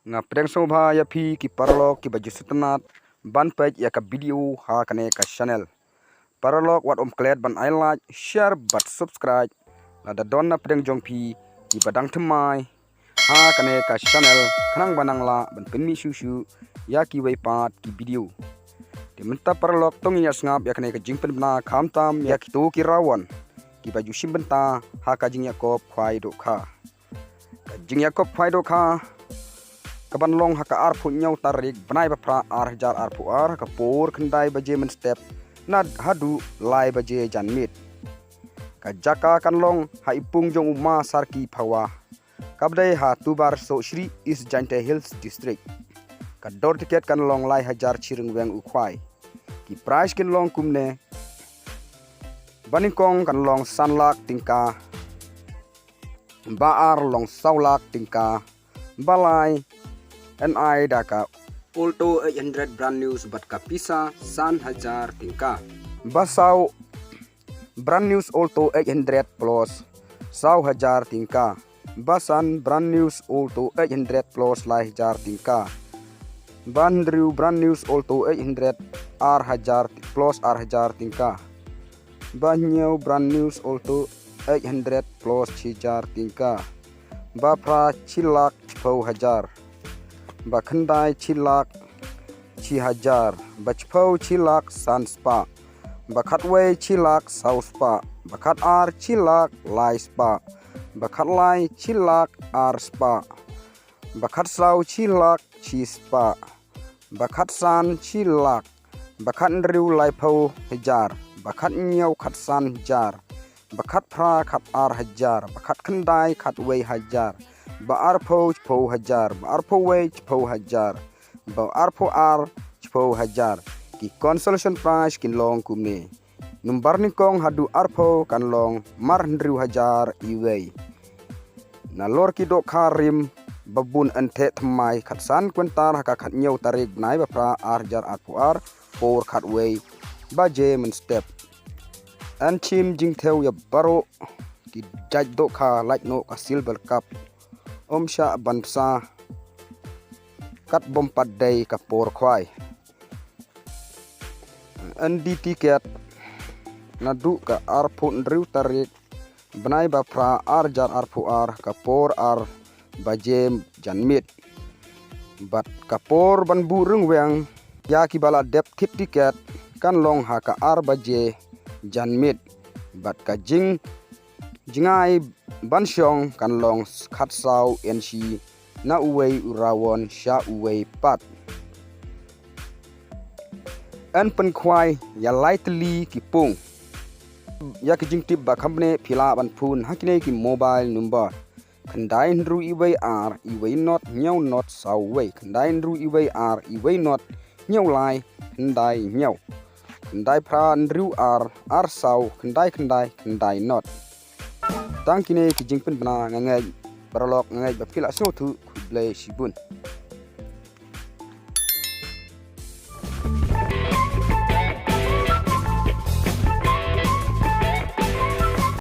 Nga preng sobha ya phi ki parlok ki baju sutanat ban page ya ka video ha kane ka channel parlok wat klet ban I like share but subscribe la da don na preng jong phi ki badang thmai ha kane ka channel khnang banang la ban penmi shu ya ki wei pat ki video de menta parlok tong ya snap ya kane ka jingpen na kham tam ya ki to ki rawan ki baju simbenta ha ka jingiakop khwai do kha jingiakop khwai do kha kaban long haka ar phu nyau tarik banai ba pra ar jar ar phu ar ka por khandai baje men step na hadu lai baje janmit ka jaka kan long ha ipung jong uma sarki phawa kabdai ha tubar so shri is jante hills district ka dor ticket kan long lai hajar chirung weng ukhwai ki price kin long kumne banikong kan long sanlak tingka ba ar long saulak tingka balai NI daka Alto 800 brand news bat kapisa san hajar tingka basau brand news Alto 800 plus sau hajar tingka basan brand news Alto 800 plus lai hajar tingka bandriu brand news Alto 800 r hajar plus r hajar tingka banyau brand news Alto 800 plus hajar tingka bapra chilak pau hajar bakhandai chilak chi hajar bachpau chilak san spa bakhatwei chilak sau spa bakhat ar chilak lai spa bakhat lai chilak ar spa bakhat sau chilak chi spa bakhat san chilak bakhat riu lai pau hajar bakhat nyau khat san hajar bakhat phra khat ar hajar bakhat khandai khat wei hajar ba arpho chpo hajar ba arpho wei chpo hajar ba arpho ar chpo hajar ki consolation prize kin long kumne number ni kong hadu arpho kan long mar ndriu hajar iwei na lor ki do kharim babun ante thmai khatsan kwentar haka khat nyau tarik nai ba pra ar jar arpho ar por khat wei ba je men step an chim jing theu ya baro ki jaj do kha like no ka silver cup Omsha bansa kat bom padai ka por khwai andi tiket nadu ka arphu ndriu tarik banai ba pra ar jar arphu ar ka por ar bajem janmit bat ka por ban bu rung weng ya ki bala dep tip tiket kan long ha ka ar baje janmit bat ka jingai bansyong kan long khat sau nc na uwei urawon sha uwei pat an pen khwai ya lightly ki pung ya ki jing tip ba khamne phila ban phun hakine ki mobile number khandai nru iwei r iwei not nyau not sau wei khandai nru iwei r iwei not nyau lai khandai nyau khandai phra nru r sau khandai not tang kine ki jingpen bana ngai paralok ngai ba phila so thu khuble sibun